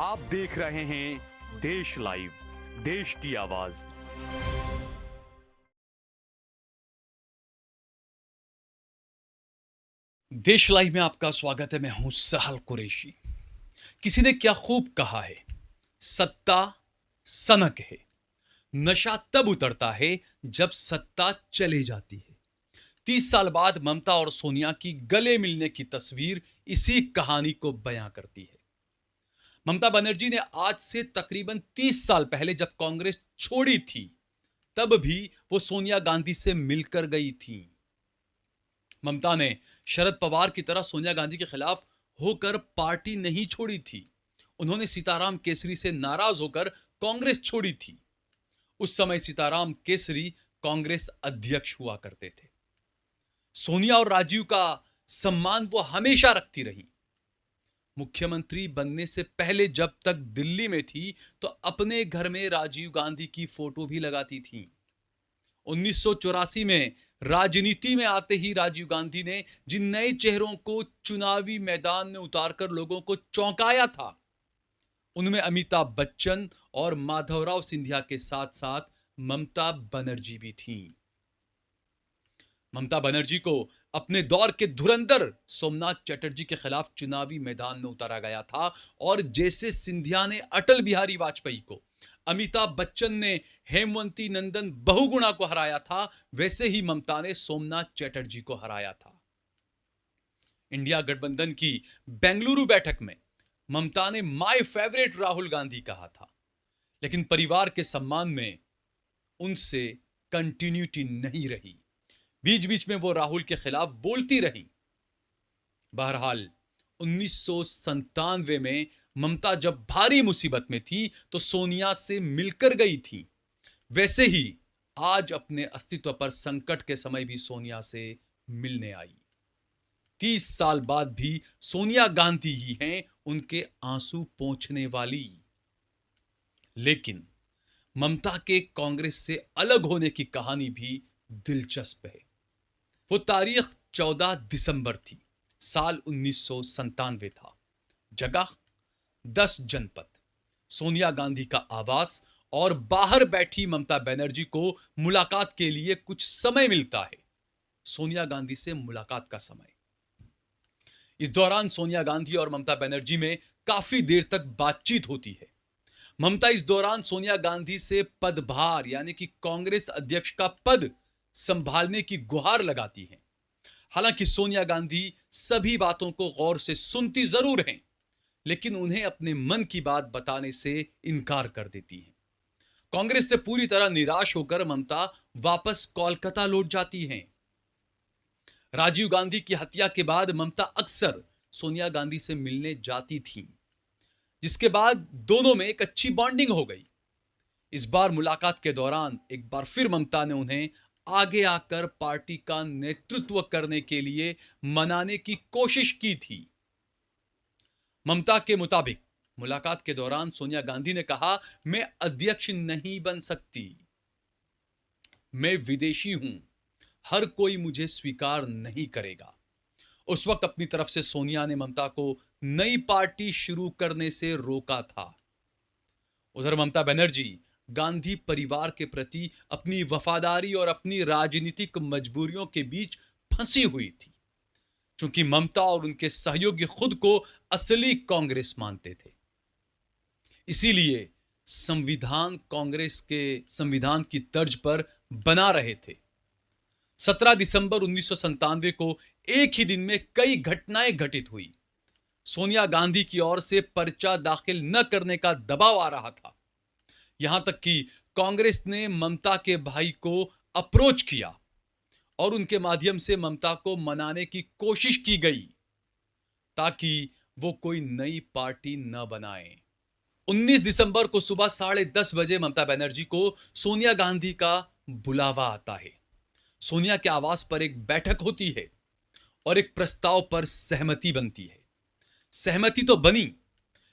आप देख रहे हैं देश लाइव, देश की आवाज। देश लाइव में आपका स्वागत है। मैं हूं सहल कुरैशी। किसी ने क्या खूब कहा है, सत्ता सनक है, नशा तब उतरता है जब सत्ता चले जाती है। 30 साल बाद ममता और सोनिया की गले मिलने की तस्वीर इसी कहानी को बयां करती है। ममता बनर्जी ने आज से तकरीबन 30 साल पहले जब कांग्रेस छोड़ी थी, तब भी वो सोनिया गांधी से मिलकर गई थी। ममता ने शरद पवार की तरह सोनिया गांधी के खिलाफ होकर पार्टी नहीं छोड़ी थी। उन्होंने सीताराम केसरी से नाराज होकर कांग्रेस छोड़ी थी। उस समय सीताराम केसरी कांग्रेस अध्यक्ष हुआ करते थे। सोनिया और राजीव का सम्मान वो हमेशा रखती रही। मुख्यमंत्री बनने से पहले जब तक दिल्ली में थी तो अपने घर में राजीव गांधी की फोटो भी लगाती थी। 1984 में राजनीति में आते ही राजीव गांधी ने जिन नए चेहरों को चुनावी मैदान में उतारकर लोगों को चौंकाया था, उनमें अमिताभ बच्चन और माधवराव सिंधिया के साथ साथ ममता बनर्जी भी थी। ममता बनर्जी को अपने दौर के धुरंधर सोमनाथ चटर्जी के खिलाफ चुनावी मैदान में उतारा गया था, और जैसे सिंधिया ने अटल बिहारी वाजपेयी को, अमिताभ बच्चन ने हेमवंती नंदन बहुगुणा को हराया था, वैसे ही ममता ने सोमनाथ चटर्जी को हराया था। इंडिया गठबंधन की बेंगलुरु बैठक में ममता ने माय फेवरेट राहुल गांधी कहा था, लेकिन परिवार के सम्मान में उनसे कंटिन्यूटी नहीं रही। बीच बीच में वो राहुल के खिलाफ बोलती रही। बहरहाल 1997 में ममता जब भारी मुसीबत में थी तो सोनिया से मिलकर गई थी। वैसे ही आज अपने अस्तित्व पर संकट के समय भी सोनिया से मिलने आई। 30 साल बाद भी सोनिया गांधी ही हैं उनके आंसू पोंछने वाली। लेकिन ममता के कांग्रेस से अलग होने की कहानी भी दिलचस्प है। वो तारीख 14 दिसंबर थी, साल 1997 था। जगह 10 जनपद, सोनिया गांधी का आवास, और बाहर बैठी ममता बनर्जी को मुलाकात के लिए कुछ समय मिलता है। सोनिया गांधी से मुलाकात का समय। इस दौरान सोनिया गांधी और ममता बनर्जी में काफी देर तक बातचीत होती है। ममता इस दौरान सोनिया गांधी से पदभार यानी कि कांग्रेस अध्यक्ष का पद संभालने की गुहार लगाती हैं। हालांकि सोनिया गांधी सभी बातों को गौर से सुनती जरूर हैं, लेकिन उन्हें अपने मन की बात बताने से इनकार कर देती हैं। कांग्रेस से पूरी तरह निराश होकर ममता वापस कोलकाता लौट जाती हैं। राजीव गांधी की हत्या के बाद ममता अक्सर सोनिया गांधी से मिलने जाती थीं, जिसके बाद दोनों में एक अच्छी बॉन्डिंग हो गई। इस बार मुलाकात के दौरान एक बार फिर ममता ने उन्हें आगे आकर पार्टी का नेतृत्व करने के लिए मनाने की कोशिश की थी। ममता के मुताबिक मुलाकात के दौरान सोनिया गांधी ने कहा, मैं अध्यक्ष नहीं बन सकती, मैं विदेशी हूं, हर कोई मुझे स्वीकार नहीं करेगा। उस वक्त अपनी तरफ से सोनिया ने ममता को नई पार्टी शुरू करने से रोका था। उधर ममता बनर्जी गांधी परिवार के प्रति अपनी वफादारी और अपनी राजनीतिक मजबूरियों के बीच फंसी हुई थी, क्योंकि ममता और उनके सहयोगी खुद को असली कांग्रेस मानते थे। इसीलिए संविधान कांग्रेस के संविधान की तर्ज पर बना रहे थे। 17 दिसंबर 1997 को एक ही दिन में कई घटनाएं घटित हुई। सोनिया गांधी की ओर से पर्चा दाखिल न करने का दबाव आ रहा था। यहां तक कि कांग्रेस ने ममता के भाई को अप्रोच किया और उनके माध्यम से ममता को मनाने की कोशिश की गई ताकि वो कोई नई पार्टी न बनाए। 19 दिसंबर को सुबह 10:30 बजे ममता बनर्जी को सोनिया गांधी का बुलावा आता है। सोनिया के आवास पर एक बैठक होती है और एक प्रस्ताव पर सहमति बनती है। सहमति तो बनी,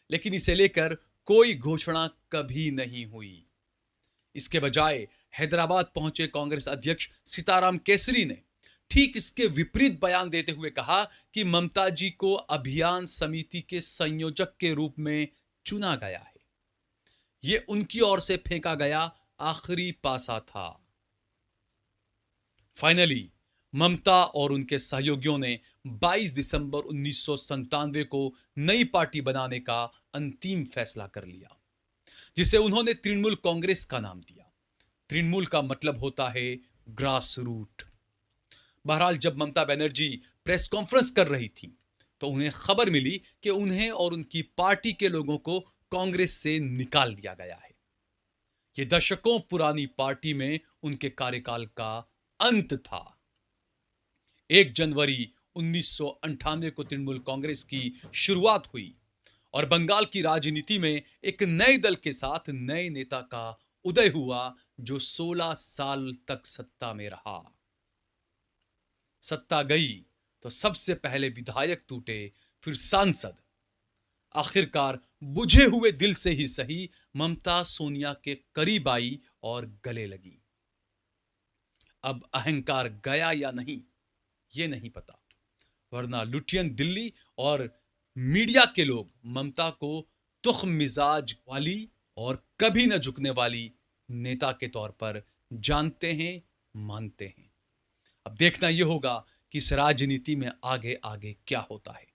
लेकिन इसे लेकर कोई घोषणा कभी नहीं हुई। इसके बजाय हैदराबाद पहुंचे कांग्रेस अध्यक्ष सीताराम केसरी ने ठीक इसके विपरीत बयान देते हुए कहा कि ममता जी को अभियान समिति के संयोजक के रूप में चुना गया है। यह उनकी ओर से फेंका गया आखिरी पासा था। फाइनली ममता और उनके सहयोगियों ने 22 दिसंबर 1997 को नई पार्टी बनाने का अंतिम फैसला कर लिया, जिसे उन्होंने तृणमूल कांग्रेस का नाम दिया। तृणमूल का मतलब होता है ग्रास रूट। बहरहाल जब ममता बनर्जी प्रेस कॉन्फ्रेंस कर रही थी तो उन्हें खबर मिली कि उन्हें और उनकी पार्टी के लोगों को कांग्रेस से निकाल दिया गया है। यह दशकों पुरानी पार्टी में उनके कार्यकाल का अंत था। 1 जनवरी 1998 को तृणमूल कांग्रेस की शुरुआत हुई और बंगाल की राजनीति में एक नए दल के साथ नए नेता का उदय हुआ जो 16 साल तक सत्ता में रहा। सत्ता गई तो सबसे पहले विधायक टूटे, फिर सांसद। आखिरकार बुझे हुए दिल से ही सही ममता सोनिया के करीब आई और गले लगी। अब अहंकार गया या नहीं ये नहीं पता, वरना लुटियन दिल्ली और मीडिया के लोग ममता को तुख्म मिजाज वाली और कभी न झुकने वाली नेता के तौर पर जानते हैं, मानते हैं। अब देखना यह होगा कि इस राजनीति में आगे आगे क्या होता है।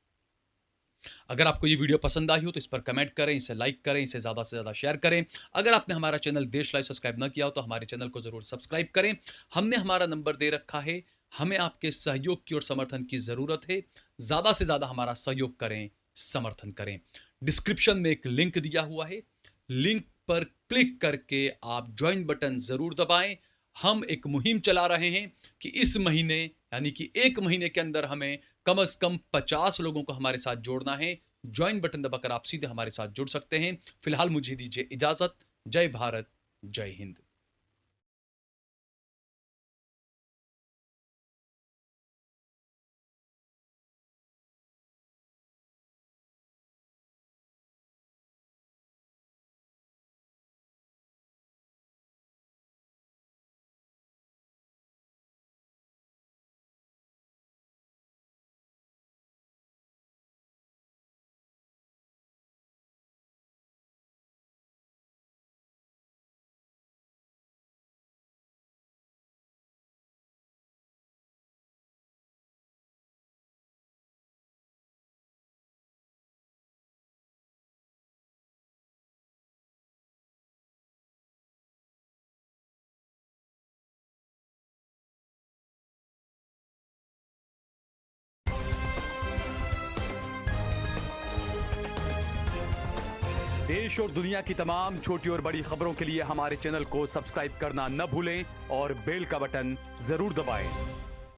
अगर आपको ये वीडियो पसंद आई हो तो इस पर कमेंट करें, इसे लाइक करें, इसे ज्यादा से ज्यादा शेयर करें। अगर आपने हमारा चैनल देश लाइव सब्सक्राइब ना किया हो तो हमारे चैनल को जरूर सब्सक्राइब करें। हमने हमारा नंबर दे रखा है, हमें आपके सहयोग की और समर्थन की जरूरत है। ज्यादा से ज्यादा हमारा सहयोग करें, समर्थन करें। डिस्क्रिप्शन में एक लिंक दिया हुआ है, लिंक पर क्लिक करके आप ज्वाइन बटन जरूर दबाएं। हम एक मुहिम चला रहे हैं कि इस महीने यानी कि 1 महीने के अंदर हमें कम से कम 50 लोगों को हमारे साथ जोड़ना है। ज्वाइन बटन दबाकर आप सीधे हमारे साथ जुड़ सकते हैं। फिलहाल मुझे दीजिए इजाजत। जय भारत, जय हिंद। देश और दुनिया की तमाम छोटी और बड़ी खबरों के लिए हमारे चैनल को सब्सक्राइब करना न भूलें और बेल का बटन जरूर दबाएं।